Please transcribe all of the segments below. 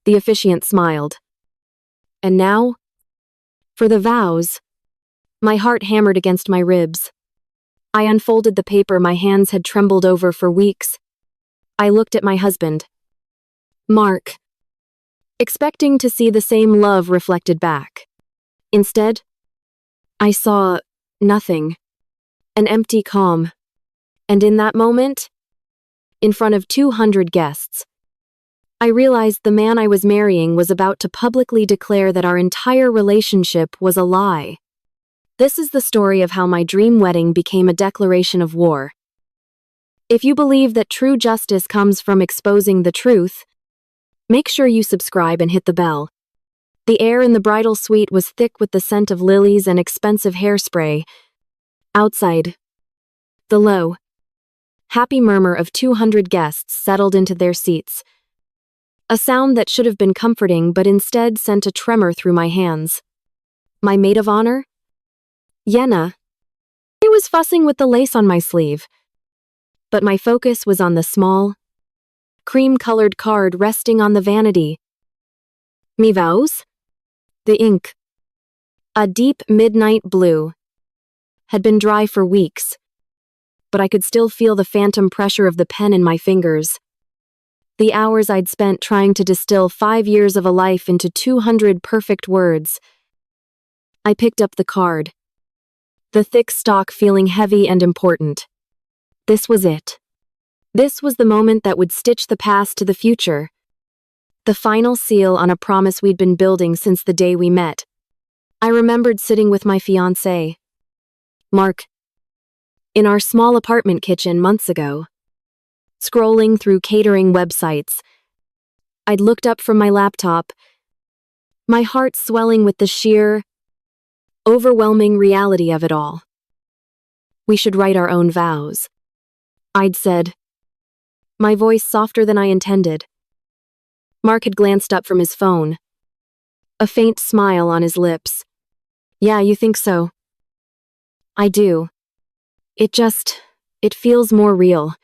The officiant smiled. And now? For the vows. My heart hammered against my ribs. I unfolded the paper my hands had trembled over for weeks. I looked at my husband, Mark, expecting to see the same love reflected back. Instead, I saw nothing, an empty calm. And in that moment, in front of 200 guests, I realized the man I was marrying was about to publicly declare that our entire relationship was a lie. This is the story of how my dream wedding became a declaration of war. If you believe that true justice comes from exposing the truth, make sure you subscribe and hit the bell. The air in the bridal suite was thick with the scent of lilies and expensive hairspray. Outside, the low, happy murmur of 200 guests settled into their seats. A sound that should have been comforting but instead sent a tremor through my hands. My maid of honor? Jenna. I was fussing with the lace on my sleeve. But my focus was on the small, cream-colored card resting on the vanity. Me vows? The ink, a deep midnight blue, had been dry for weeks, but I could still feel the phantom pressure of the pen in my fingers. The hours I'd spent trying to distill 5 years of a life into 200 perfect words. I picked up the card, the thick stalk feeling heavy and important. This was it. This was the moment that would stitch the past to the future. The final seal on a promise we'd been building since the day we met. I remembered sitting with my fiancé, Mark, in our small apartment kitchen months ago, scrolling through catering websites. I'd looked up from my laptop, my heart swelling with the sheer, overwhelming reality of it all. We should write our own vows, I'd said, my voice softer than I intended. Mark had glanced up from his phone, a faint smile on his lips. Yeah, you think so? I do. It feels more real.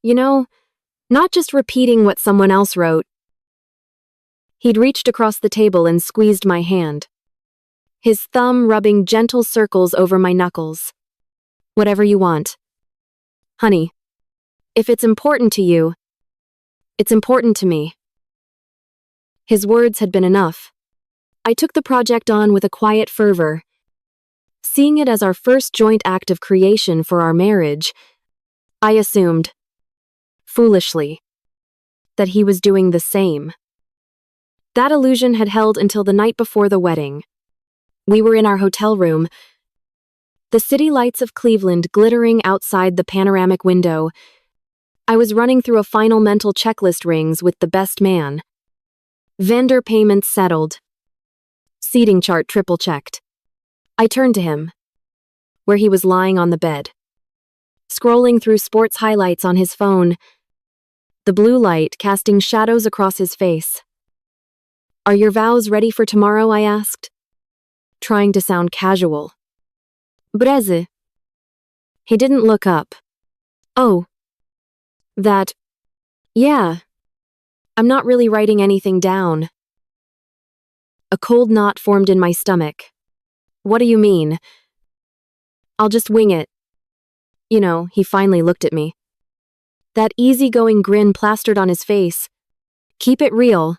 You know, not just repeating what someone else wrote. He'd reached across the table and squeezed my hand, his thumb rubbing gentle circles over my knuckles. Whatever you want. Honey, if it's important to you, it's important to me. His words had been enough. I took the project on with a quiet fervor. Seeing it as our first joint act of creation for our marriage, I assumed, foolishly, that he was doing the same. That illusion had held until the night before the wedding. We were in our hotel room, the city lights of Cleveland glittering outside the panoramic window. I was running through a final mental checklist rings with the best man. Vendor payments settled. Seating chart triple-checked. I turned to him, where he was lying on the bed, scrolling through sports highlights on his phone, the blue light casting shadows across his face. Are your vows ready for tomorrow? I asked, trying to sound casual. Breze. He didn't look up. Oh. That. Yeah. I'm not really writing anything down. A cold knot formed in my stomach. What do you mean? I'll just wing it. You know, he finally looked at me. That easygoing grin plastered on his face. Keep it real.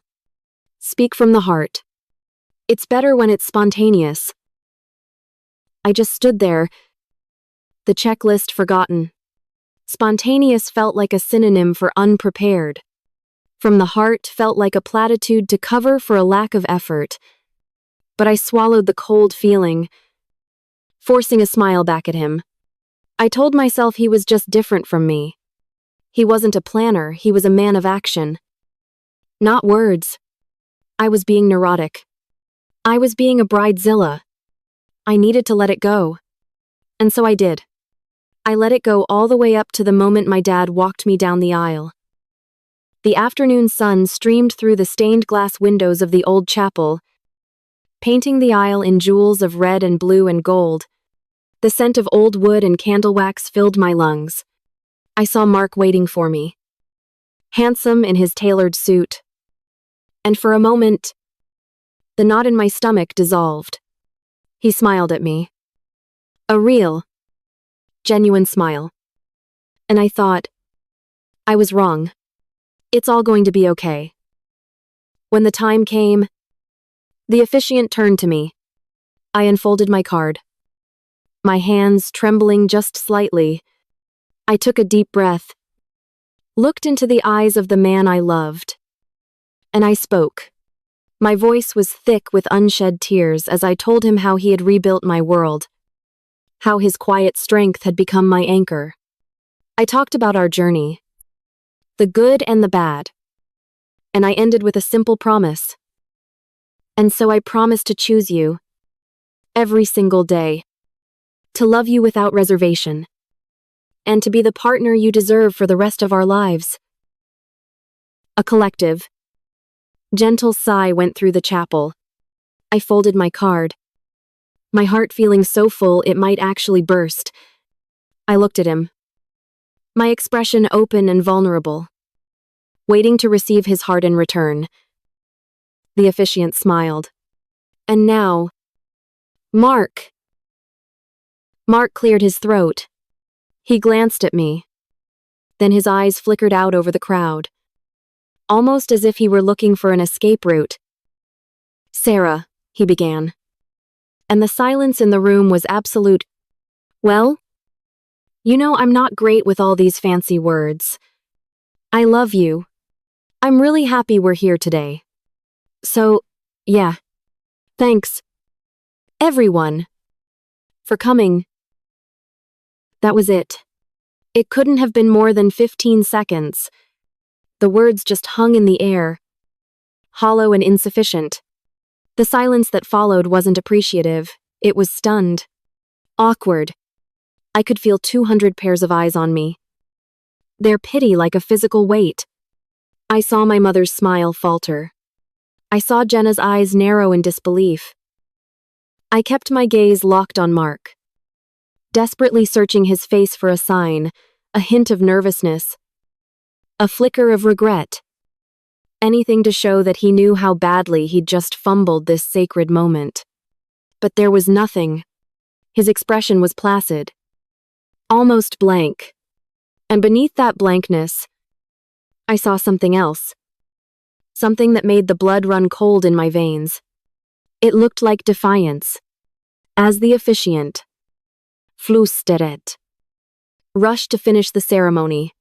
Speak from the heart. It's better when it's spontaneous. I just stood there, the checklist forgotten. Spontaneous felt like a synonym for unprepared. From the heart felt like a platitude to cover for a lack of effort. But I swallowed the cold feeling, forcing a smile back at him. I told myself he was just different from me. He wasn't a planner, he was a man of action. Not words. I was being neurotic. I was being a bridezilla. I needed to let it go. And so I did. I let it go all the way up to the moment my dad walked me down the aisle. The afternoon sun streamed through the stained glass windows of the old chapel, painting the aisle in jewels of red and blue and gold. The scent of old wood and candle wax filled my lungs. I saw Mark waiting for me. Handsome in his tailored suit, And for a moment, the knot in my stomach dissolved. He smiled at me. A real, genuine smile. And I thought, I was wrong. It's all going to be okay. When the time came, the officiant turned to me. I unfolded my card. My hands trembling just slightly, I took a deep breath, looked into the eyes of the man I loved, and I spoke. My voice was thick with unshed tears as I told him how he had rebuilt my world, how his quiet strength had become my anchor. I talked about our journey, the good and the bad, and I ended with a simple promise. And so I promise to choose you, every single day, to love you without reservation, and to be the partner you deserve for the rest of our lives. A collective, gentle sigh went through the chapel. I folded my card, my heart feeling so full it might actually burst. I looked at him, my expression open and vulnerable, waiting to receive his heart in return. The officiant smiled. And now, Mark. Mark cleared his throat. He glanced at me. Then his eyes flickered out over the crowd, almost as if he were looking for an escape route. Sarah, he began. And the silence in the room was absolute. Well, you know I'm not great with all these fancy words. I love you. I'm really happy we're here today. So, yeah. Thanks, everyone, for coming. That was it. It couldn't have been more than 15 seconds. The words just hung in the air, hollow and insufficient. The silence that followed wasn't appreciative. It was stunned, awkward. I could feel 200 pairs of eyes on me, their pity like a physical weight. I saw my mother's smile falter. I saw Jenna's eyes narrow in disbelief. I kept my gaze locked on Mark, desperately searching his face for a sign, a hint of nervousness, a flicker of regret. Anything to show that he knew how badly he'd just fumbled this sacred moment. But there was nothing. His expression was placid, almost blank. And beneath that blankness, I saw something else. Something that made the blood run cold in my veins. It looked like defiance. As the officiant, flüsteret, rushed to finish the ceremony,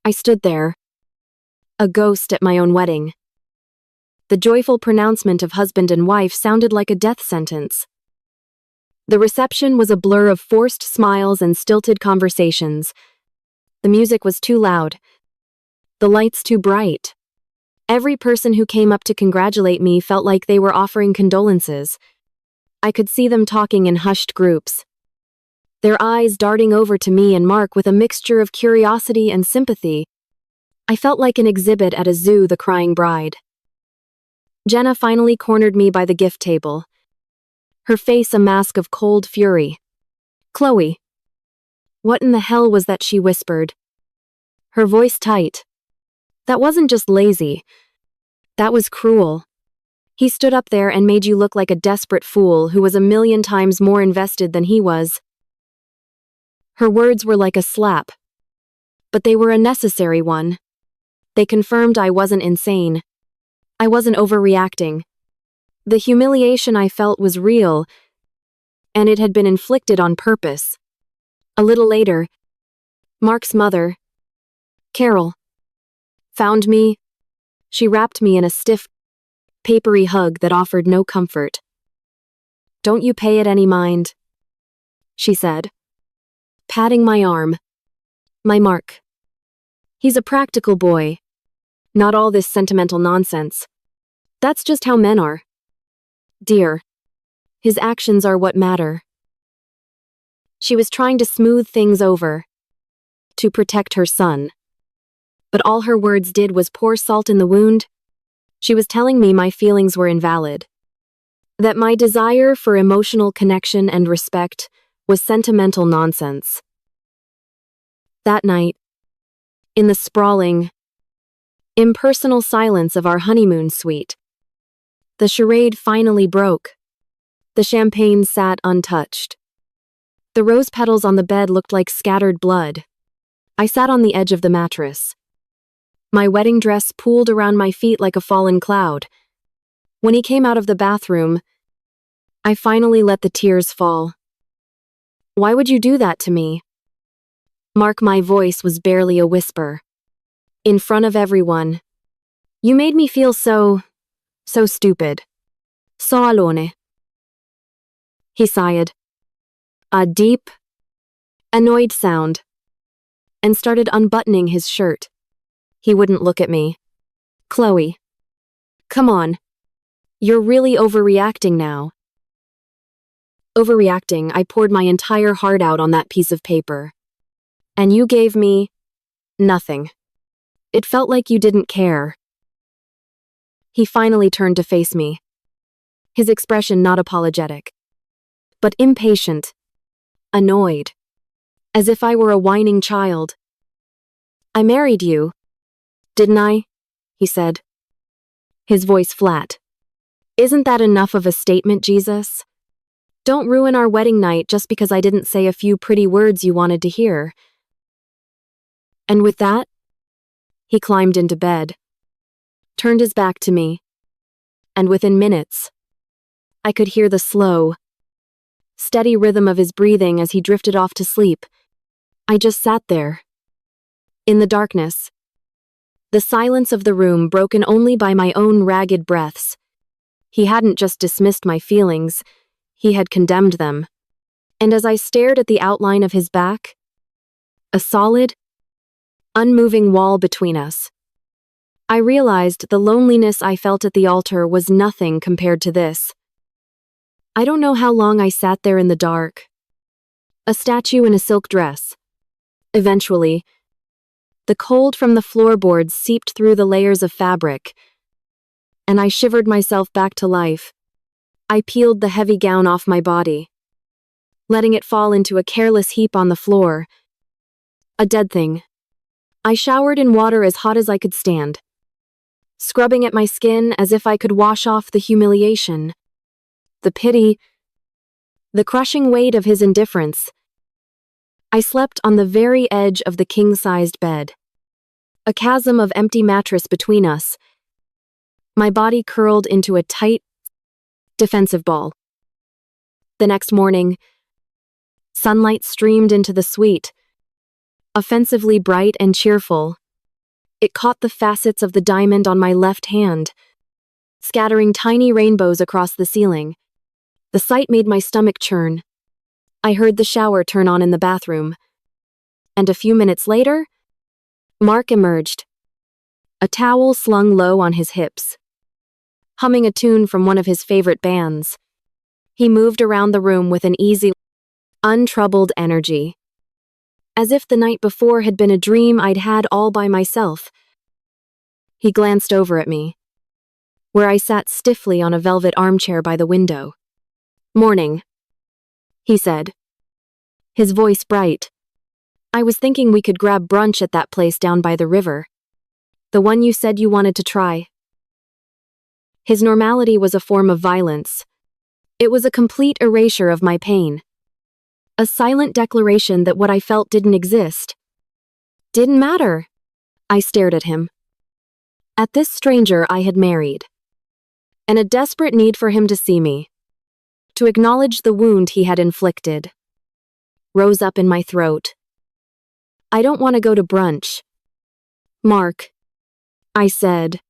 I stood there, a ghost at my own wedding. The joyful pronouncement of husband and wife sounded like a death sentence. The reception was a blur of forced smiles and stilted conversations. The music was too loud, the lights too bright. Every person who came up to congratulate me felt like they were offering condolences. I could see them talking in hushed groups, their eyes darting over to me and Mark with a mixture of curiosity and sympathy. I felt like an exhibit at a zoo, the crying bride. Jenna finally cornered me by the gift table, her face a mask of cold fury. Chloe. What in the hell was that she whispered, her voice tight. That wasn't just lazy. That was cruel. He stood up there and made you look like a desperate fool who was a million times more invested than he was. Her words were like a slap, but they were a necessary one. They confirmed I wasn't insane. I wasn't overreacting. The humiliation I felt was real, and it had been inflicted on purpose. A little later, Mark's mother, Carol, found me. She wrapped me in a stiff, papery hug that offered no comfort. "Don't you pay it any mind," she said, patting my arm. "My Mark. He's a practical boy. Not all this sentimental nonsense. That's just how men are. Dear, his actions are what matter." She was trying to smooth things over, to protect her son. But all her words did was pour salt in the wound. She was telling me my feelings were invalid, that my desire for emotional connection and respect was sentimental nonsense. That night, in the sprawling, impersonal silence of our honeymoon suite. The charade finally broke. The champagne sat untouched. The rose petals on the bed looked like scattered blood. I sat on the edge of the mattress. My wedding dress pooled around my feet like a fallen cloud. When he came out of the bathroom, I finally let the tears fall. "Why would you do that to me?" Mark, my voice was barely a whisper. "In front of everyone. You made me feel so stupid. So alone." He sighed. A deep, annoyed sound, and started unbuttoning his shirt. He wouldn't look at me. "Chloe, come on. You're really overreacting now." Overreacting, I poured my entire heart out on that piece of paper. "And you gave me nothing. It felt like you didn't care." He finally turned to face me, his expression not apologetic, but impatient, annoyed, as if I were a whining child. "I married you, didn't I?" he said, his voice flat. "Isn't that enough of a statement, Jesus? Don't ruin our wedding night just because I didn't say a few pretty words you wanted to hear." And with that, he climbed into bed, turned his back to me, and within minutes, I could hear the slow, steady rhythm of his breathing as he drifted off to sleep. I just sat there, in the darkness, the silence of the room broken only by my own ragged breaths. He hadn't just dismissed my feelings, he had condemned them. And as I stared at the outline of his back, a solid, unmoving wall between us, I realized the loneliness I felt at the altar was nothing compared to this. I don't know how long I sat there in the dark, a statue in a silk dress. Eventually, the cold from the floorboards seeped through the layers of fabric, and I shivered myself back to life. I peeled the heavy gown off my body, letting it fall into a careless heap on the floor. A dead thing. I showered in water as hot as I could stand, scrubbing at my skin as if I could wash off the humiliation, the pity, the crushing weight of his indifference. I slept on the very edge of the king-sized bed, a chasm of empty mattress between us, my body curled into a tight, defensive ball. The next morning, sunlight streamed into the suite, offensively bright and cheerful. It caught the facets of the diamond on my left hand, scattering tiny rainbows across the ceiling. The sight made my stomach churn. I heard the shower turn on in the bathroom, and a few minutes later, Mark emerged, a towel slung low on his hips, humming a tune from one of his favorite bands. He moved around the room with an easy, untroubled energy, as if the night before had been a dream I'd had all by myself. He glanced over at me, where I sat stiffly on a velvet armchair by the window. "Morning," he said, his voice bright. "I was thinking we could grab brunch at that place down by the river. The one you said you wanted to try." His normality was a form of violence. It was a complete erasure of my pain. A silent declaration that what I felt didn't exist. Didn't matter. I stared at him. At this stranger I had married. And a desperate need for him to see me, to acknowledge the wound he had inflicted, rose up in my throat. "I don't want to go to brunch, Mark," I said,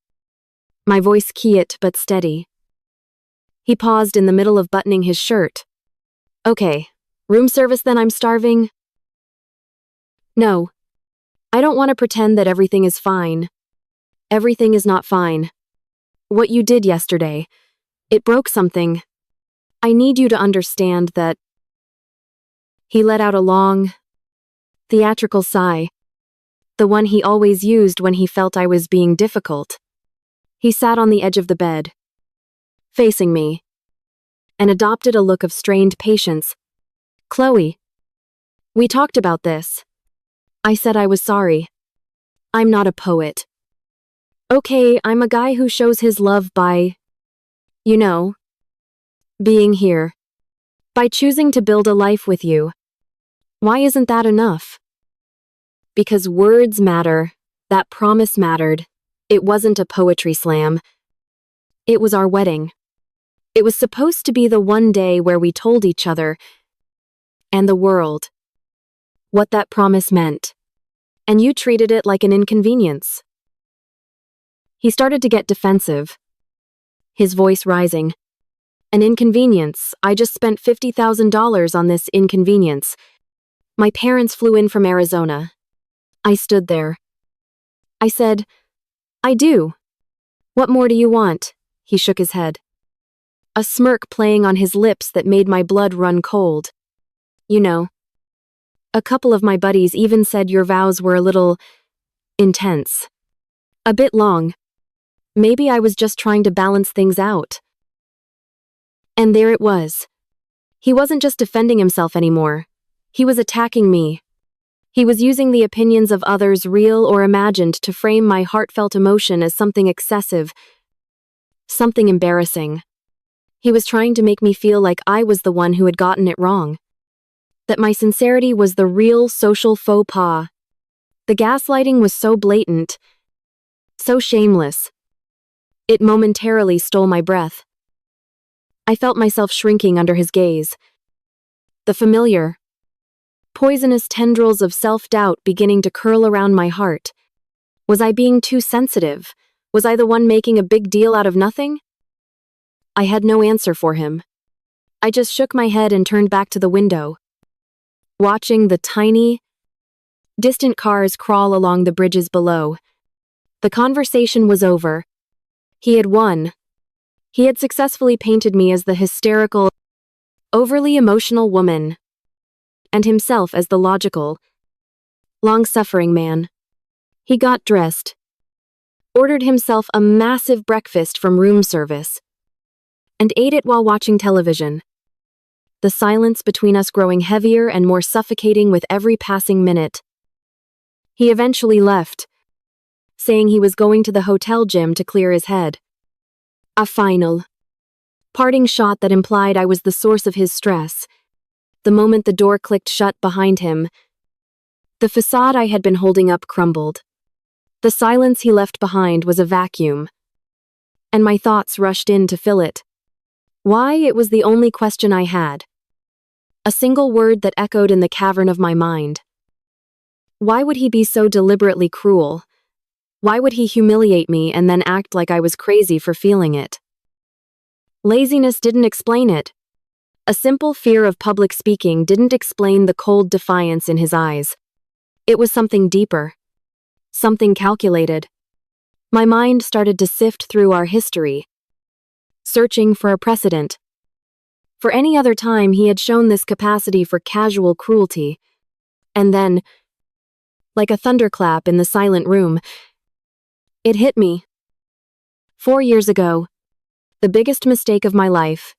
my voice quiet but steady. He paused in the middle of buttoning his shirt. "Okay, room service then, I'm starving." "No, I don't want to pretend that everything is fine. Everything is not fine. What you did yesterday, it broke something. I need you to understand that." He let out a long, theatrical sigh, the one he always used when he felt I was being difficult. He sat on the edge of the bed, facing me, and adopted a look of strained patience. "Chloe, we talked about this. I said I was sorry. I'm not a poet. Okay, I'm a guy who shows his love by, you know, being here. By choosing to build a life with you. Why isn't that enough? Because words matter. That promise mattered. It wasn't a poetry slam. It was our wedding. It was supposed to be the one day where we told each other and the world what that promise meant. And you treated it like an inconvenience. He started to get defensive, his voice rising. An inconvenience. I just spent $50,000 on this inconvenience. My parents flew in from Arizona. I stood there. I said, I do. What more do you want? He shook his head. A smirk playing on his lips that made my blood run cold. You know, a couple of my buddies even said your vows were a little intense. A bit long. Maybe I was just trying to balance things out. And there it was. He wasn't just defending himself anymore. He was attacking me. He was using the opinions of others, real or imagined, to frame my heartfelt emotion as something excessive, something embarrassing. He was trying to make me feel like I was the one who had gotten it wrong. That my sincerity was the real social faux pas. The gaslighting was so blatant, so shameless. It momentarily stole my breath. I felt myself shrinking under his gaze. The familiar, poisonous tendrils of self-doubt beginning to curl around my heart. Was I being too sensitive? Was I the one making a big deal out of nothing? I had no answer for him. I just shook my head and turned back to the window, watching the tiny, distant cars crawl along the bridges below. The conversation was over. He had won. He had successfully painted me as the hysterical, overly emotional woman, and himself as the logical, long-suffering man. He got dressed, ordered himself a massive breakfast from room service, and ate it while watching television. The silence between us growing heavier and more suffocating with every passing minute. He eventually left, saying he was going to the hotel gym to clear his head. A final, parting shot that implied I was the source of his stress. The moment the door clicked shut behind him, the facade I had been holding up crumbled. The silence he left behind was a vacuum, and my thoughts rushed in to fill it. Why? It was the only question I had. A single word that echoed in the cavern of my mind. Why would he be so deliberately cruel? Why would he humiliate me and then act like I was crazy for feeling it? Laziness didn't explain it. A simple fear of public speaking didn't explain the cold defiance in his eyes. It was something deeper. Something calculated. My mind started to sift through our history, searching for a precedent. For any other time he had shown this capacity for casual cruelty. And then, like a thunderclap in the silent room, it hit me. 4 years ago, the biggest mistake of my life.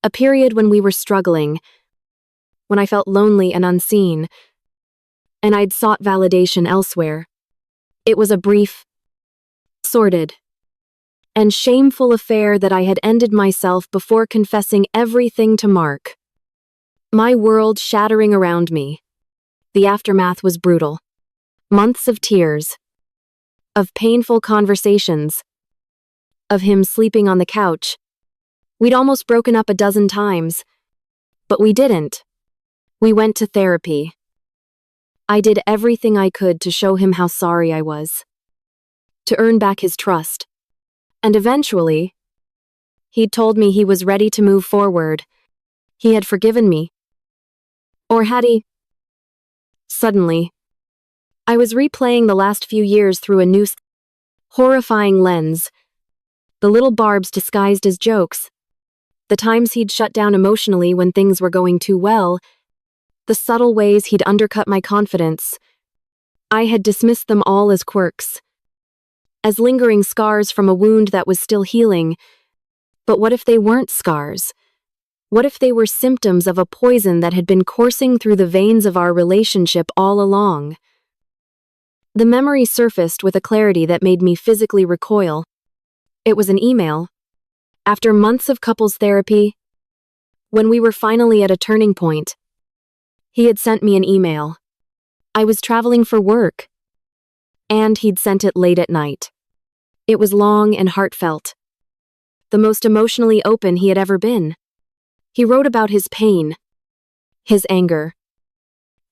A period when we were struggling, when I felt lonely and unseen, and I'd sought validation elsewhere. It was a brief, sordid, and shameful affair that I had ended myself before confessing everything to Mark. My world shattering around me. The aftermath was brutal. Months of tears, of painful conversations, of him sleeping on the couch. We'd almost broken up a dozen times, but we didn't. We went to therapy. I did everything I could to show him how sorry I was, to earn back his trust. And eventually, he'd told me he was ready to move forward. He had forgiven me. Or had he? Suddenly, I was replaying the last few years through a new, horrifying lens. The little barbs disguised as jokes. The times he'd shut down emotionally when things were going too well. The subtle ways he'd undercut my confidence. I had dismissed them all as quirks, as lingering scars from a wound that was still healing. But what if they weren't scars? What if they were symptoms of a poison that had been coursing through the veins of our relationship all along? The memory surfaced with a clarity that made me physically recoil. It was an email. After months of couples therapy, when we were finally at a turning point, he had sent me an email. I was traveling for work, and he'd sent it late at night. It was long and heartfelt, the most emotionally open he had ever been. He wrote about his pain, his anger,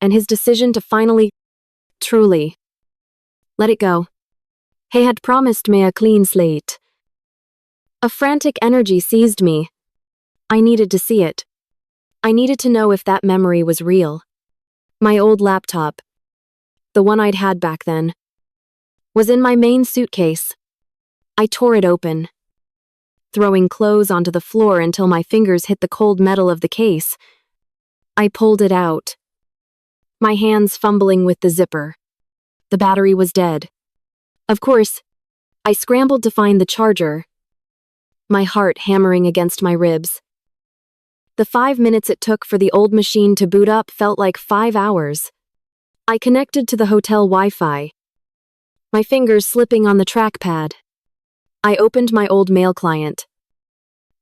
and his decision to finally, truly, let it go. He had promised me a clean slate. A frantic energy seized me. I needed to see it. I needed to know if that memory was real. My old laptop, the one I'd had back then, was in my main suitcase. I tore it open, throwing clothes onto the floor until my fingers hit the cold metal of the case. I pulled it out, my hands fumbling with the zipper. The battery was dead. Of course, I scrambled to find the charger, my heart hammering against my ribs. The 5 minutes it took for the old machine to boot up felt like 5 hours. I connected to the hotel Wi-Fi, my fingers slipping on the trackpad. I opened my old mail client.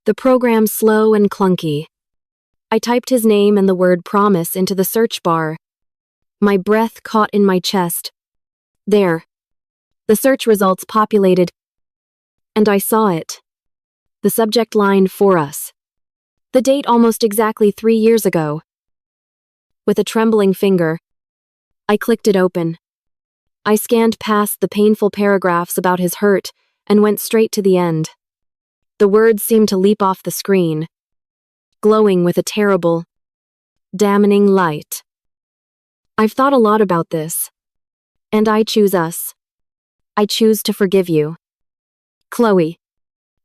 The program slow and clunky. I typed his name and the word promise into the search bar. My breath caught in my chest. There. The search results populated, and I saw it. The subject line, for us. The date almost exactly 3 years ago. With a trembling finger, I clicked it open. I scanned past the painful paragraphs about his hurt and went straight to the end. The words seemed to leap off the screen, glowing with a terrible, damning light. I've thought a lot about this, and I choose us. I choose to forgive you. Chloe,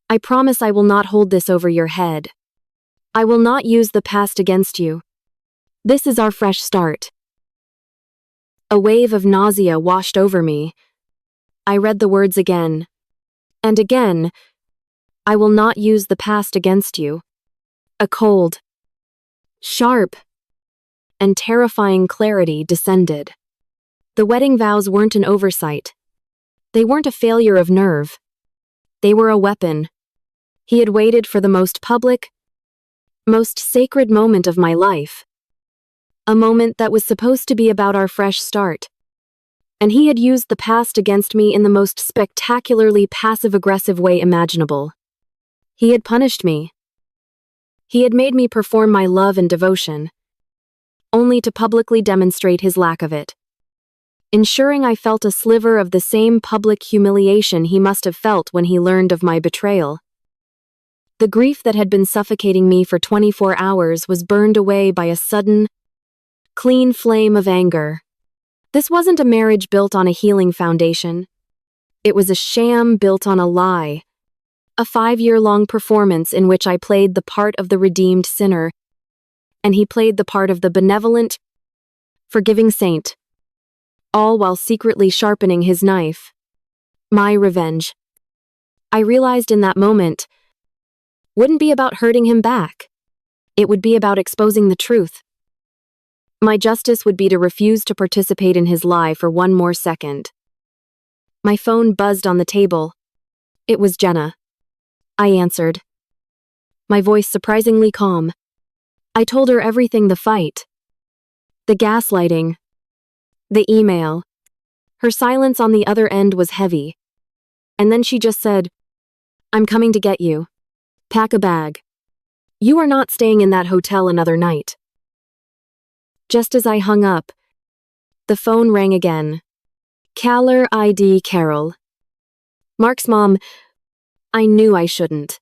I promise I will not hold this over your head. I will not use the past against you. This is our fresh start. A wave of nausea washed over me. I read the words again. And again. I will not use the past against you. A cold, sharp, and terrifying clarity descended. The wedding vows weren't an oversight. They weren't a failure of nerve. They were a weapon. He had waited for the most public, most sacred moment of my life. A moment that was supposed to be about our fresh start. And he had used the past against me in the most spectacularly passive-aggressive way imaginable. He had punished me. He had made me perform my love and devotion, only to publicly demonstrate his lack of it, ensuring I felt a sliver of the same public humiliation he must have felt when he learned of my betrayal. The grief that had been suffocating me for 24 hours was burned away by a sudden, clean flame of anger. This wasn't a marriage built on a healing foundation. It was a sham built on a lie. A 5-year-long performance in which I played the part of the redeemed sinner, and he played the part of the benevolent, forgiving saint, all while secretly sharpening his knife. My revenge, I realized in that moment, wouldn't be about hurting him back. It would be about exposing the truth. My justice would be to refuse to participate in his lie for one more second. My phone buzzed on the table. It was Jenna. I answered, my voice surprisingly calm. I told her everything: the fight, the gaslighting, the email. Her silence on the other end was heavy. And then she just said, I'm coming to get you. Pack a bag. You are not staying in that hotel another night. Just as I hung up, the phone rang again. Caller ID Carol. Mark's mom. I knew I shouldn't.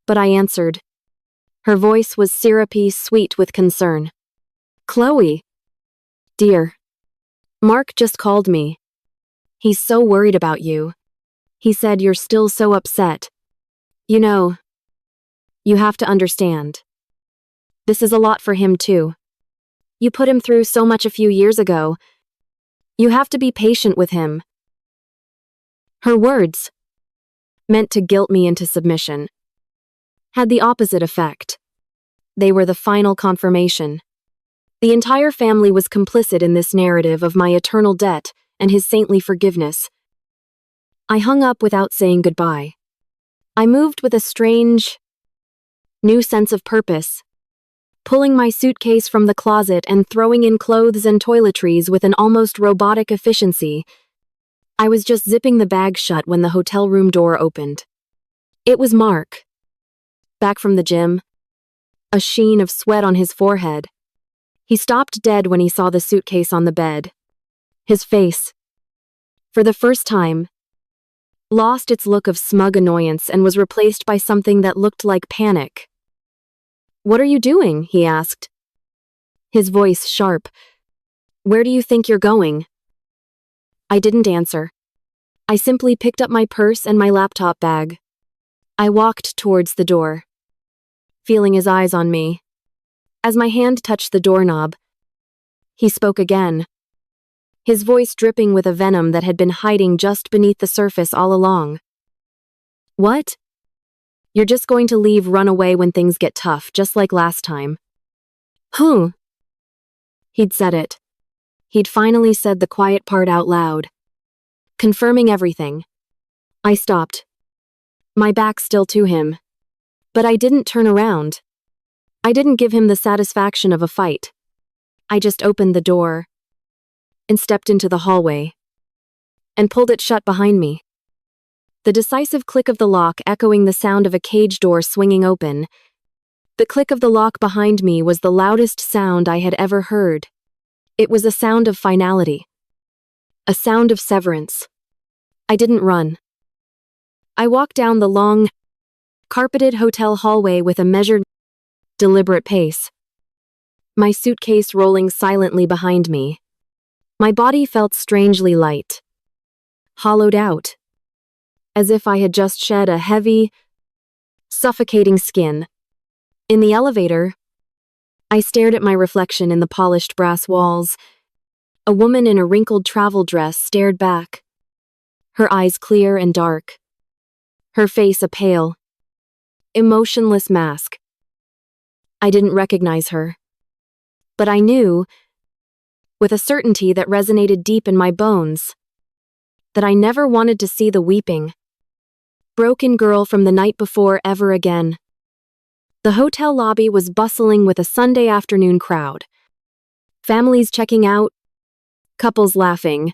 But I answered. Her voice was syrupy, sweet with concern. Chloe. Dear. Mark just called me. He's so worried about you. He said you're still so upset. You know, you have to understand. This is a lot for him too. You put him through so much a few years ago. You have to be patient with him. Her words, meant to guilt me into submission, had the opposite effect. They were the final confirmation. The entire family was complicit in this narrative of my eternal debt, and his saintly forgiveness. I hung up without saying goodbye. I moved with a strange, new sense of purpose, pulling my suitcase from the closet and throwing in clothes and toiletries with an almost robotic efficiency. I was just zipping the bag shut when the hotel room door opened. It was Mark, back from the gym, a sheen of sweat on his forehead. He stopped dead when he saw the suitcase on the bed. His face, for the first time, lost its look of smug annoyance and was replaced by something that looked like panic. "What are you doing?" he asked, his voice sharp. "Where do you think you're going?" I didn't answer. I simply picked up my purse and my laptop bag. I walked towards the door, feeling his eyes on me. As my hand touched the doorknob, he spoke again, his voice dripping with a venom that had been hiding just beneath the surface all along. "What? You're just going to leave, run away when things get tough, just like last time?" He'd said it. He'd finally said the quiet part out loud, confirming everything. I stopped, my back still to him. But I didn't turn around. I didn't give him the satisfaction of a fight. I just opened the door and stepped into the hallway and pulled it shut behind me. The decisive click of the lock echoing the sound of a cage door swinging open. The click of the lock behind me was the loudest sound I had ever heard. It was a sound of finality, a sound of severance. I didn't run. I walked down the long, carpeted hotel hallway with a measured, deliberate pace, my suitcase rolling silently behind me. My body felt strangely light, hollowed out, as if I had just shed a heavy, suffocating skin. In the elevator, I stared at my reflection in the polished brass walls. A woman in a wrinkled travel dress stared back, her eyes clear and dark, her face a pale, emotionless mask. I didn't recognize her, but I knew, with a certainty that resonated deep in my bones, that I never wanted to see the weeping, broken girl from the night before ever again. The hotel lobby was bustling with a Sunday afternoon crowd. Families checking out, couples laughing.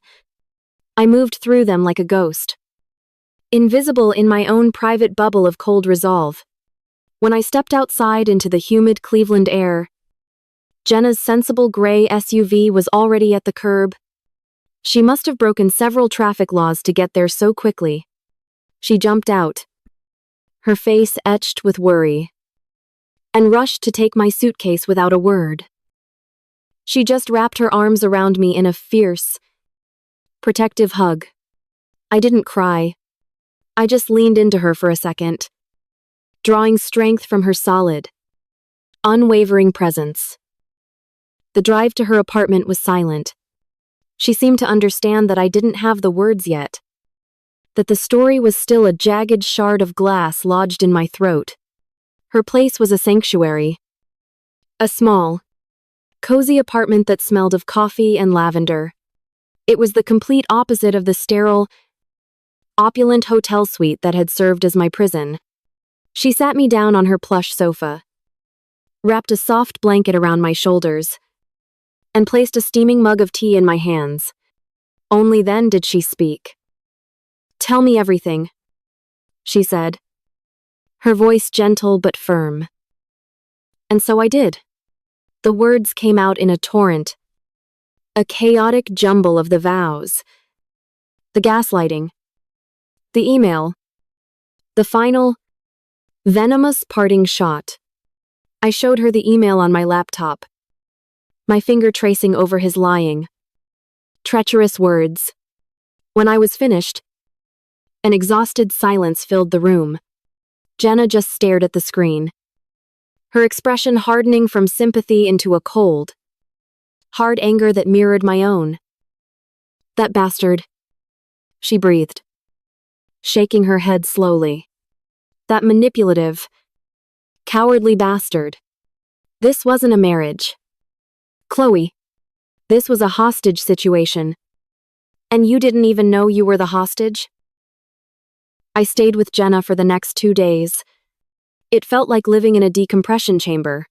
I moved through them like a ghost, invisible in my own private bubble of cold resolve. When I stepped outside into the humid Cleveland air, Jenna's sensible gray SUV was already at the curb. She must have broken several traffic laws to get there so quickly. She jumped out, her face etched with worry, and rushed to take my suitcase without a word. She just wrapped her arms around me in a fierce, protective hug. I didn't cry. I just leaned into her for a second, drawing strength from her solid, unwavering presence. The drive to her apartment was silent. She seemed to understand that I didn't have the words yet, that the story was still a jagged shard of glass lodged in my throat. Her place was a sanctuary, a small, cozy apartment that smelled of coffee and lavender. It was the complete opposite of the sterile, opulent hotel suite that had served as my prison. She sat me down on her plush sofa, wrapped a soft blanket around my shoulders, and placed a steaming mug of tea in my hands. Only then did she speak. "Tell me everything," she said, her voice gentle but firm. And so I did. The words came out in a torrent, a chaotic jumble of the vows, the gaslighting, the email, the final, venomous parting shot. I showed her the email on my laptop, my finger tracing over his lying, treacherous words. When I was finished, an exhausted silence filled the room. Jenna just stared at the screen, her expression hardening from sympathy into a cold, hard anger that mirrored my own. "That bastard," she breathed, shaking her head slowly. "That manipulative, cowardly bastard. This wasn't a marriage, Chloe. This was a hostage situation. And you didn't even know you were the hostage? I stayed with Jenna for the next 2 days. It felt like living in a decompression chamber,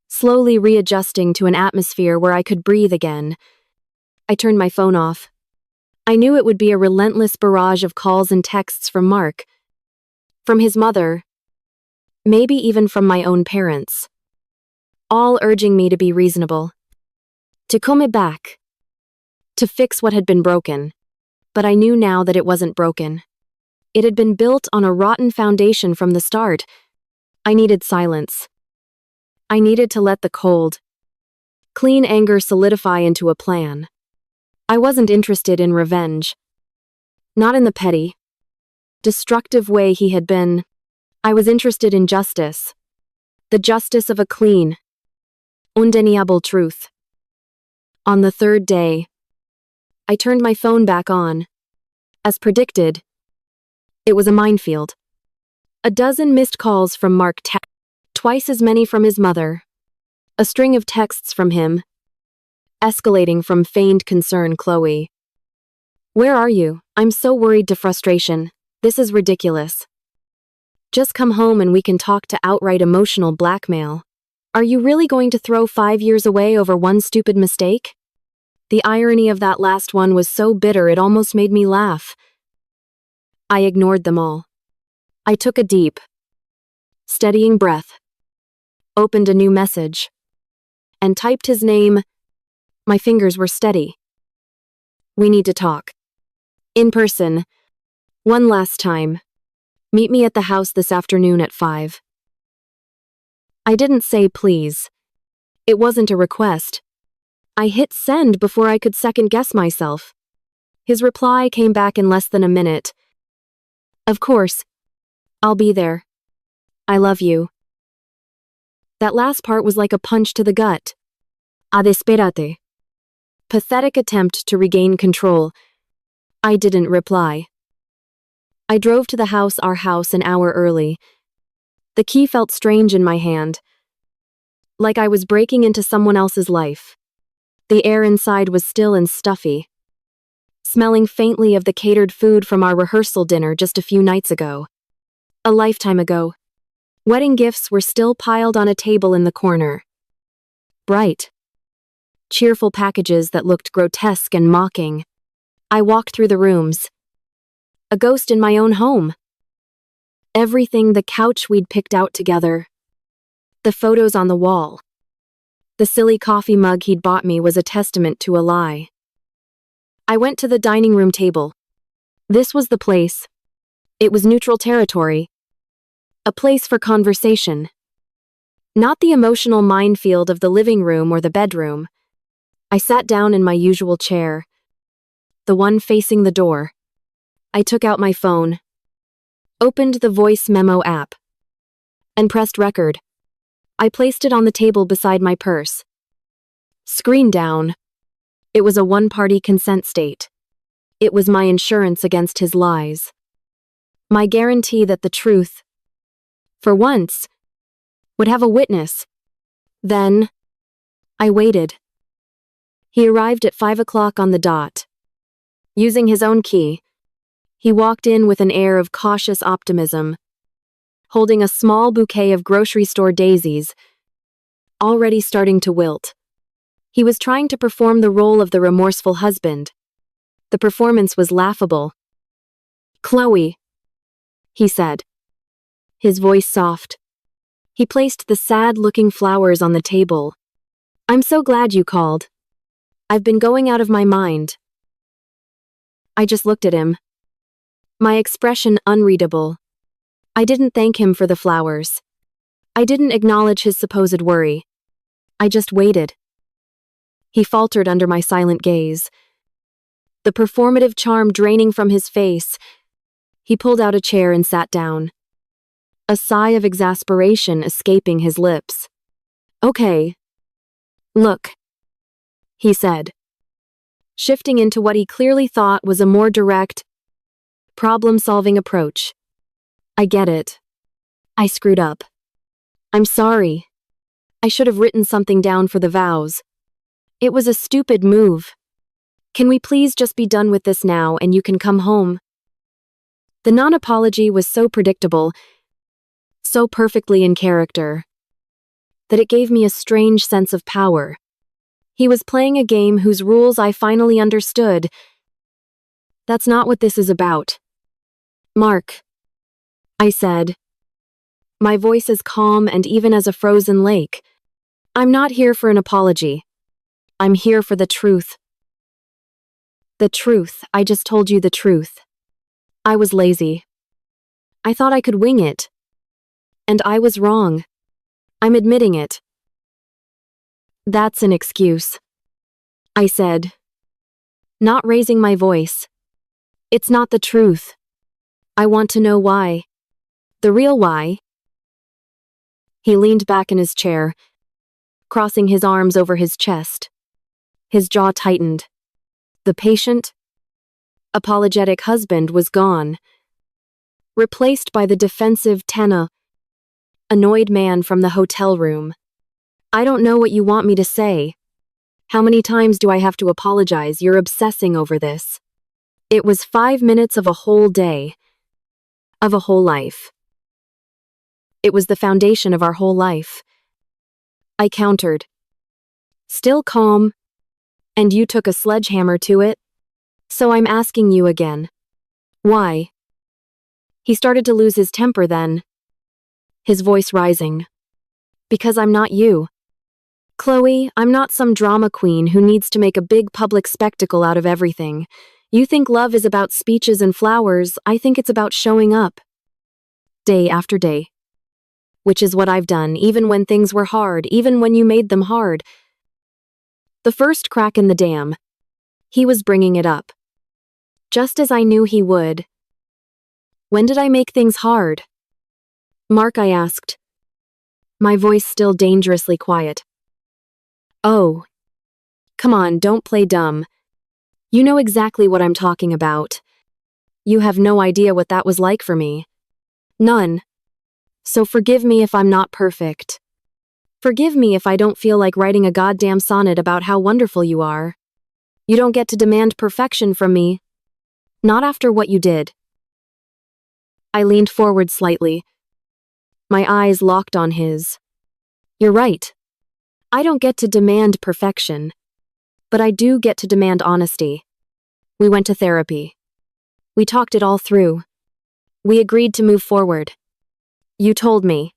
slowly readjusting to an atmosphere where I could breathe again. I turned my phone off. I knew it would be a relentless barrage of calls and texts from Mark, from his mother, maybe even from my own parents, all urging me to be reasonable, to come back, to fix what had been broken. But I knew now that it wasn't broken. It had been built on a rotten foundation from the start. I needed silence. I needed to let the cold, clean anger solidify into a plan. I wasn't interested in revenge. Not in the petty, destructive way he had been. I was interested in justice. The justice of a clean, undeniable truth. On the third day, I turned my phone back on. As predicted, it was a minefield. A dozen missed calls from Mark, twice as many from his mother. A string of texts from him, escalating from feigned concern. Chloe. Where are you? I'm so worried to frustration. This is ridiculous. Just come home and we can talk. To outright emotional blackmail. Are you really going to throw 5 years away over one stupid mistake? The irony of that last one was so bitter it almost made me laugh. I ignored them all. I took a deep, steadying breath, opened a new message, and typed his name. My fingers were steady. We need to talk. In person. One last time. Meet me at the house this afternoon at 5. I didn't say please. It wasn't a request. I hit send before I could second-guess myself. His reply came back in less than a minute. Of course. I'll be there. I love you. That last part was like a punch to the gut. Ad esperate. Pathetic attempt to regain control. I didn't reply. I drove to the house, our house, an hour early. The key felt strange in my hand, like I was breaking into someone else's life. The air inside was still and stuffy, smelling faintly of the catered food from our rehearsal dinner just a few nights ago. A lifetime ago. Wedding gifts were still piled on a table in the corner. Bright, cheerful packages that looked grotesque and mocking. I walked through the rooms. A ghost in my own home. Everything, the couch we'd picked out together. The photos on the wall. The silly coffee mug he'd bought me was a testament to a lie. I went to the dining room table. This was the place. It was neutral territory. A place for conversation. Not the emotional minefield of the living room or the bedroom. I sat down in my usual chair, the one facing the door. I took out my phone, opened the voice memo app, and pressed record. I placed it on the table beside my purse. Screen down. It was a one-party consent state. It was my insurance against his lies. My guarantee that the truth, for once, would have a witness. Then, I waited. He arrived at 5 o'clock on the dot. Using his own key, he walked in with an air of cautious optimism, holding a small bouquet of grocery store daisies, already starting to wilt. He was trying to perform the role of the remorseful husband. The performance was laughable. Chloe, he said, his voice soft. He placed the sad-looking flowers on the table. I'm so glad you called. I've been going out of my mind. I just looked at him. My expression unreadable. I didn't thank him for the flowers. I didn't acknowledge his supposed worry. I just waited. He faltered under my silent gaze. The performative charm draining from his face. He pulled out a chair and sat down. A sigh of exasperation escaping his lips. Okay. Look, he said, shifting into what he clearly thought was a more direct, problem-solving approach. I get it. I screwed up. I'm sorry. I should have written something down for the vows. It was a stupid move. Can we please just be done with this now and you can come home? The non-apology was so predictable, so perfectly in character, that it gave me a strange sense of power. He was playing a game whose rules I finally understood. That's not what this is about. Mark, I said, my voice as calm and even as a frozen lake. I'm not here for an apology. I'm here for the truth. The truth, I just told you the truth. I was lazy. I thought I could wing it. And I was wrong. I'm admitting it. That's an excuse, I said, not raising my voice. It's not the truth. I want to know why. The real why. He leaned back in his chair, crossing his arms over his chest. His jaw tightened. The patient, apologetic husband was gone, replaced by the defensive Jenna, annoyed man from the hotel room. I don't know what you want me to say. How many times do I have to apologize? You're obsessing over this. It was 5 minutes of a whole day, of a whole life. It was the foundation of our whole life. I countered, still calm, and you took a sledgehammer to it? So I'm asking you again. Why? He started to lose his temper then, his voice rising. Because I'm not you. Chloe, I'm not some drama queen who needs to make a big public spectacle out of everything. You think love is about speeches and flowers, I think it's about showing up. Day after day. Which is what I've done, even when things were hard, even when you made them hard. The first crack in the dam. He was bringing it up. Just as I knew he would. When did I make things hard? Mark, I asked. My voice still dangerously quiet. Oh. Come on, don't play dumb. You know exactly what I'm talking about. You have no idea what that was like for me. None. So forgive me if I'm not perfect. Forgive me if I don't feel like writing a goddamn sonnet about how wonderful you are. You don't get to demand perfection from me. Not after what you did. I leaned forward slightly. My eyes locked on his. You're right. I don't get to demand perfection. But I do get to demand honesty. We went to therapy. We talked it all through. We agreed to move forward. You told me.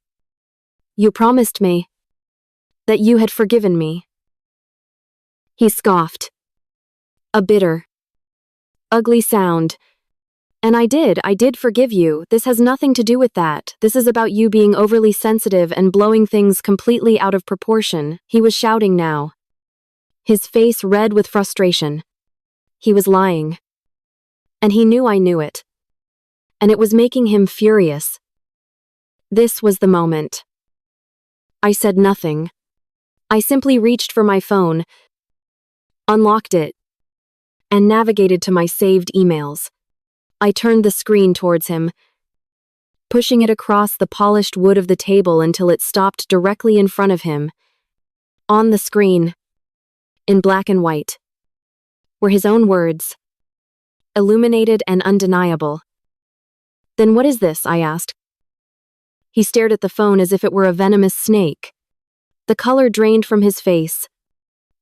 You promised me. That you had forgiven me. He scoffed. A bitter, ugly sound. And I did forgive you. This has nothing to do with that. This is about you being overly sensitive and blowing things completely out of proportion. He was shouting now. His face red with frustration. He was lying. And he knew I knew it. And it was making him furious. This was the moment. I said nothing. I simply reached for my phone, unlocked it, and navigated to my saved emails. I turned the screen towards him, pushing it across the polished wood of the table until it stopped directly in front of him. On the screen, in black and white, were his own words, illuminated and undeniable. Then what is this? I asked. He stared at the phone as if it were a venomous snake. The color drained from his face.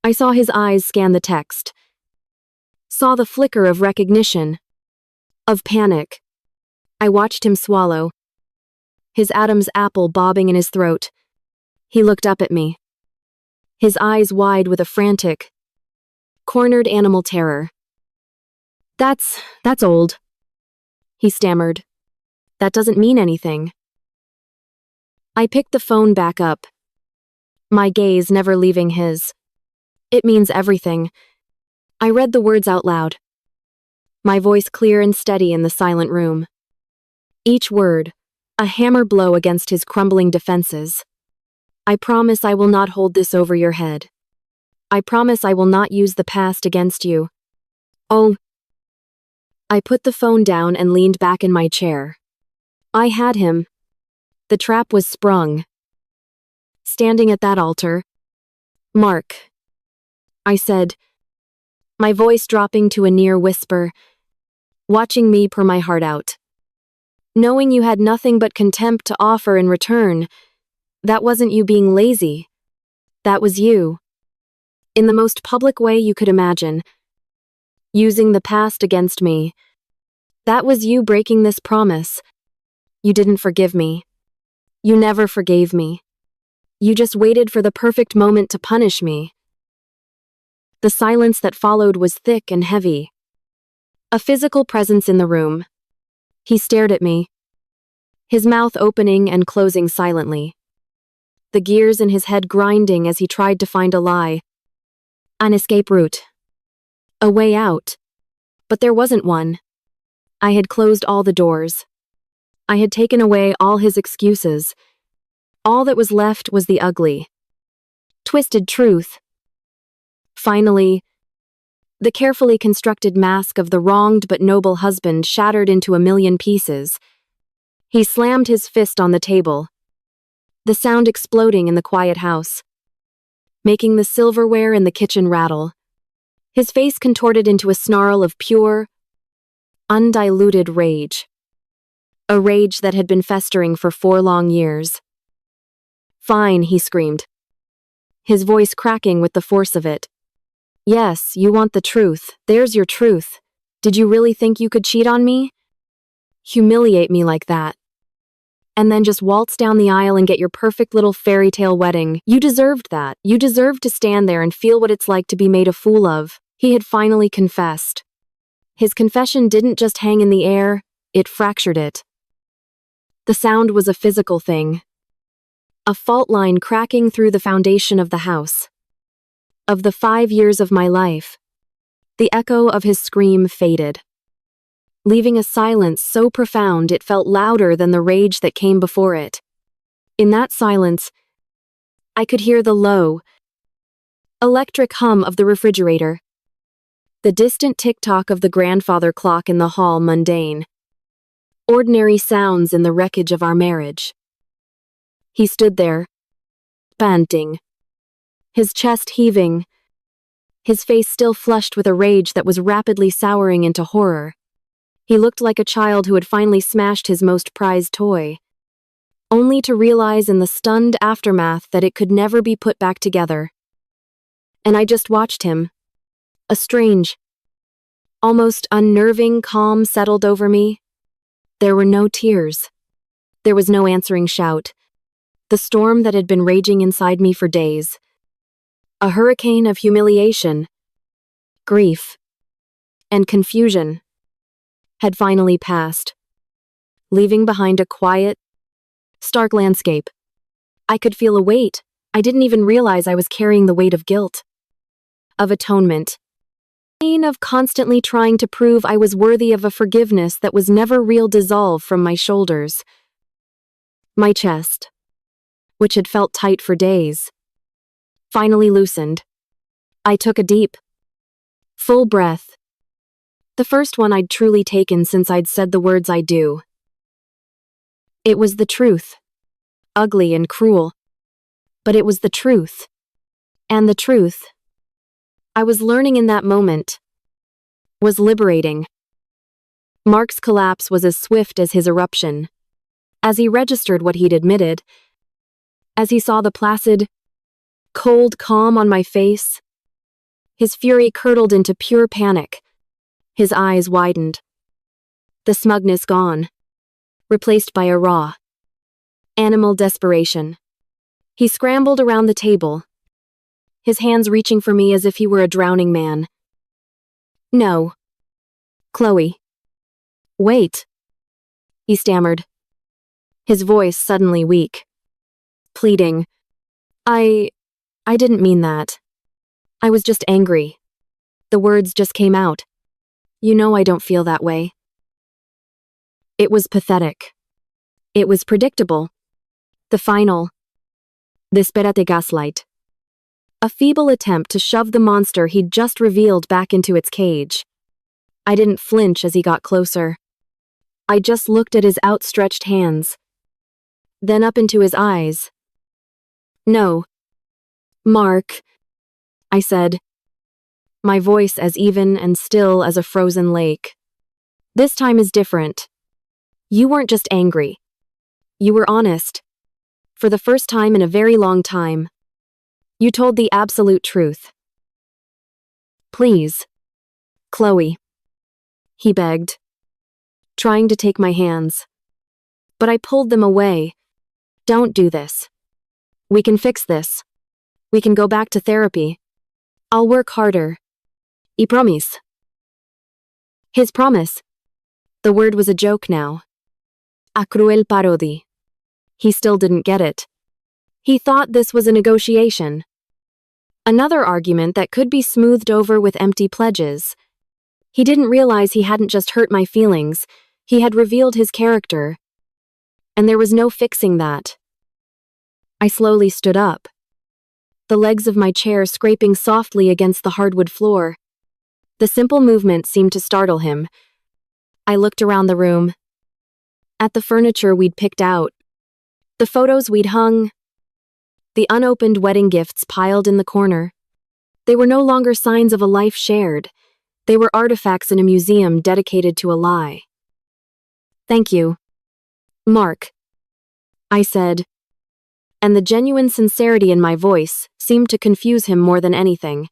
I saw his eyes scan the text. Saw the flicker of recognition. Of panic. I watched him swallow. His Adam's apple bobbing in his throat. He looked up at me. His eyes wide with a frantic, cornered animal terror. That's old. He stammered. That doesn't mean anything. I picked the phone back up, my gaze never leaving his. It means everything. I read the words out loud, my voice clear and steady in the silent room. Each word, a hammer blow against his crumbling defenses. I promise I will not hold this over your head. I promise I will not use the past against you. Oh. I put the phone down and leaned back in my chair. I had him. The trap was sprung. Standing at that altar. Mark. I said, my voice dropping to a near whisper, watching me pour my heart out. Knowing you had nothing but contempt to offer in return, that wasn't you being lazy. That was you. In the most public way you could imagine. Using the past against me. That was you breaking this promise. You didn't forgive me. You never forgave me. You just waited for the perfect moment to punish me. The silence that followed was thick and heavy. A physical presence in the room. He stared at me, his mouth opening and closing silently. The gears in his head grinding as he tried to find a lie. An escape route. A way out. But there wasn't one. I had closed all the doors. I had taken away all his excuses. All that was left was the ugly, twisted truth. Finally, the carefully constructed mask of the wronged but noble husband shattered into a million pieces. He slammed his fist on the table, the sound exploding in the quiet house, making the silverware in the kitchen rattle. His face contorted into a snarl of pure, undiluted rage. A rage that had been festering for 4 long years. "Fine," he screamed, his voice cracking with the force of it. "Yes, you want the truth. There's your truth. Did you really think you could cheat on me? Humiliate me like that? And then just waltz down the aisle and get your perfect little fairy tale wedding? You deserved that. You deserved to stand there and feel what it's like to be made a fool of." He had finally confessed. His confession didn't just hang in the air, it fractured it. The sound was a physical thing. A fault line cracking through the foundation of the house. Of the 5 years of my life, the echo of his scream faded, leaving a silence so profound it felt louder than the rage that came before it. In that silence, I could hear the low, electric hum of the refrigerator, the distant tick-tock of the grandfather clock in the hall, mundane, ordinary sounds in the wreckage of our marriage. He stood there, panting, his chest heaving, his face still flushed with a rage that was rapidly souring into horror. He looked like a child who had finally smashed his most prized toy, only to realize in the stunned aftermath that it could never be put back together. And I just watched him. A strange, almost unnerving calm settled over me. There were no tears. There was no answering shout. The storm that had been raging inside me for days. A hurricane of humiliation, grief, and confusion had finally passed, leaving behind a quiet, stark landscape. I could feel a weight. I didn't even realize I was carrying the weight of guilt, of atonement, of constantly trying to prove I was worthy of a forgiveness that was never real dissolve from my shoulders. My chest, which had felt tight for days, finally loosened. I took a deep, full breath. The first one I'd truly taken since I'd said the words I do. It was the truth. Ugly and cruel. But it was the truth. And the truth, I was learning in that moment, was liberating. Mark's collapse was as swift as his eruption. As he registered what he'd admitted, as he saw the placid, cold calm on my face, his fury curdled into pure panic. His eyes widened. The smugness gone, replaced by a raw, animal desperation. He scrambled around the table, his hands reaching for me as if he were a drowning man. "No. Chloe. Wait," he stammered, his voice suddenly weak, pleading. I didn't mean that. I was just angry. The words just came out. You know I don't feel that way." It was pathetic. It was predictable. The final, desperate gaslight. A feeble attempt to shove the monster he'd just revealed back into its cage. I didn't flinch as he got closer. I just looked at his outstretched hands, then up into his eyes. "No. Mark," I said, my voice as even and still as a frozen lake. This time is different. You weren't just angry. You were honest. For the first time in a very long time. You told the absolute truth. Please. Chloe. He begged, trying to take my hands. But I pulled them away. Don't do this. We can fix this. We can go back to therapy. I'll work harder. I promise. His promise. The word was a joke now. A cruel parodi. He still didn't get it. He thought this was a negotiation. Another argument that could be smoothed over with empty pledges. He didn't realize he hadn't just hurt my feelings, he had revealed his character. And there was no fixing that. I slowly stood up, the legs of my chair scraping softly against the hardwood floor. The simple movement seemed to startle him. I looked around the room. At the furniture we'd picked out, the photos we'd hung, the unopened wedding gifts piled in the corner. They were no longer signs of a life shared. They were artifacts in a museum dedicated to a lie. Thank you, Mark, I said, and the genuine sincerity in my voice seemed to confuse him more than anything.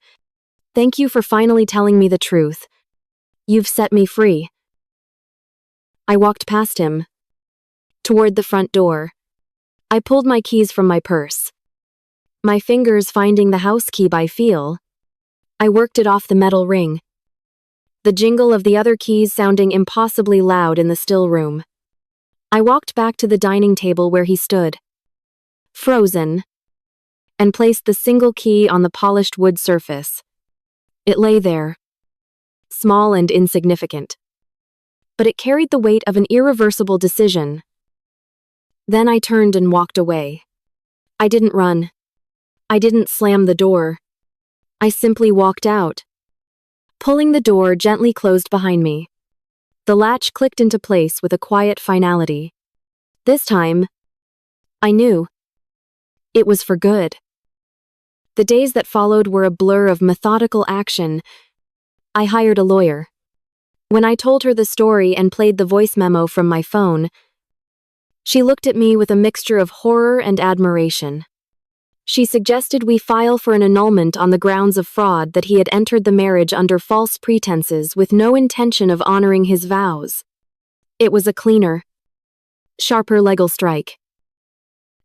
Thank you for finally telling me the truth. You've set me free. I walked past him, toward the front door. I pulled my keys from my purse. My fingers finding the house key by feel. I worked it off the metal ring, the jingle of the other keys sounding impossibly loud in the still room. I walked back to the dining table where he stood, frozen, and placed the single key on the polished wood surface. It lay there, small and insignificant, but it carried the weight of an irreversible decision. Then I turned and walked away. I didn't run. I didn't slam the door. I simply walked out, pulling the door gently closed behind me. The latch clicked into place with a quiet finality. This time, I knew. It was for good. The days that followed were a blur of methodical action. I hired a lawyer. When I told her the story and played the voice memo from my phone, she looked at me with a mixture of horror and admiration. She suggested we file for an annulment on the grounds of fraud, that he had entered the marriage under false pretenses with no intention of honoring his vows. It was a cleaner, sharper legal strike.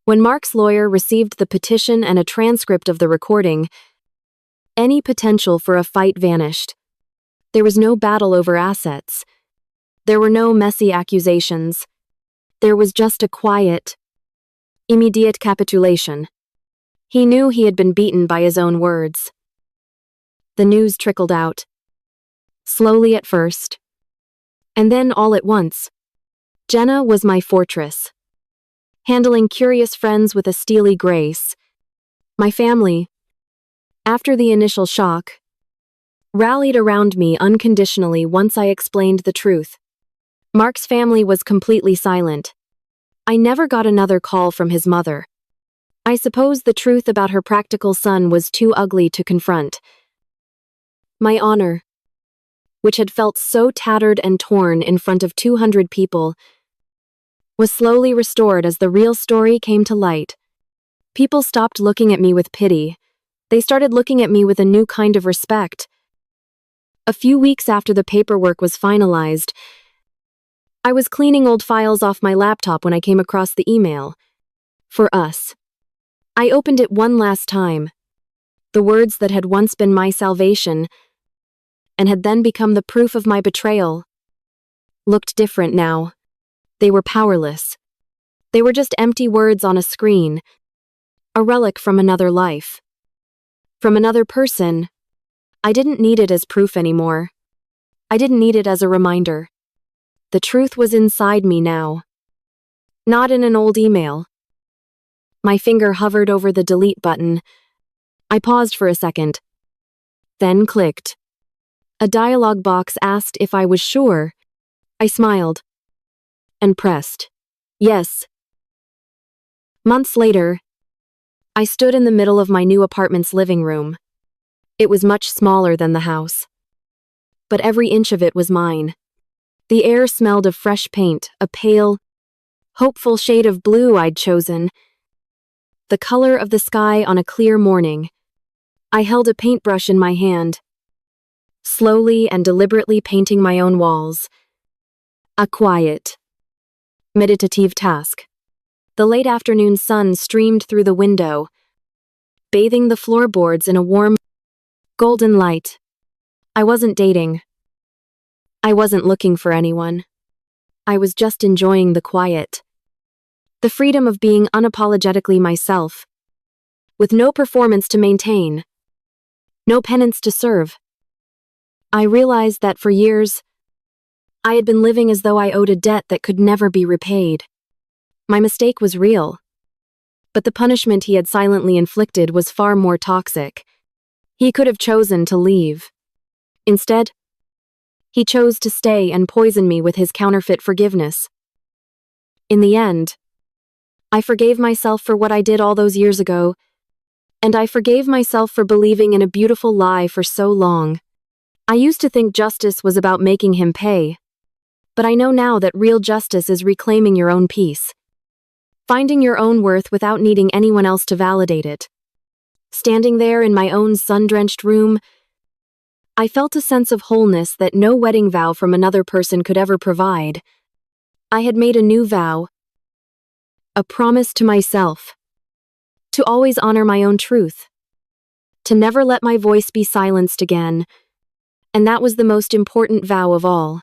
When Mark's lawyer received the petition and a transcript of the recording, any potential for a fight vanished. There was no battle over assets. There were no messy accusations. There was just a quiet, immediate capitulation. He knew he had been beaten by his own words. The news trickled out, slowly at first, and then all at once. Jenna was my fortress, handling curious friends with a steely grace. My family, after the initial shock, rallied around me unconditionally once I explained the truth. Mark's family was completely silent. I never got another call from his mother. I suppose the truth about her practical son was too ugly to confront. My honor, which had felt so tattered and torn in front of 200 people, was slowly restored as the real story came to light. People stopped looking at me with pity. They started looking at me with a new kind of respect. A few weeks after the paperwork was finalized, I was cleaning old files off my laptop when I came across the email. For us. I opened it one last time. The words that had once been my salvation, and had then become the proof of my betrayal, looked different now. They were powerless. They were just empty words on a screen, a relic from another life. From another person. I didn't need it as proof anymore. I didn't need it as a reminder. The truth was inside me now. Not in an old email. My finger hovered over the delete button. I paused for a second, then clicked. A dialog box asked if I was sure. I smiled and pressed yes. Months later, I stood in the middle of my new apartment's living room. It was much smaller than the house, but every inch of it was mine. The air smelled of fresh paint, a pale, hopeful shade of blue I'd chosen, the color of the sky on a clear morning. I held a paintbrush in my hand, slowly and deliberately painting my own walls. A quiet, meditative task. The late afternoon sun streamed through the window, bathing the floorboards in a warm, golden light. I wasn't dating. I wasn't looking for anyone. I was just enjoying the quiet. The freedom of being unapologetically myself, with no performance to maintain, no penance to serve. I realized that for years, I had been living as though I owed a debt that could never be repaid. My mistake was real, but the punishment he had silently inflicted was far more toxic. He could have chosen to leave. Instead, he chose to stay and poison me with his counterfeit forgiveness. In the end, I forgave myself for what I did all those years ago, and I forgave myself for believing in a beautiful lie for so long. I used to think justice was about making him pay, but I know now that real justice is reclaiming your own peace, finding your own worth without needing anyone else to validate it. Standing there in my own sun-drenched room, I felt a sense of wholeness that no wedding vow from another person could ever provide. I had made a new vow, a promise to myself, to always honor my own truth, to never let my voice be silenced again, and that was the most important vow of all.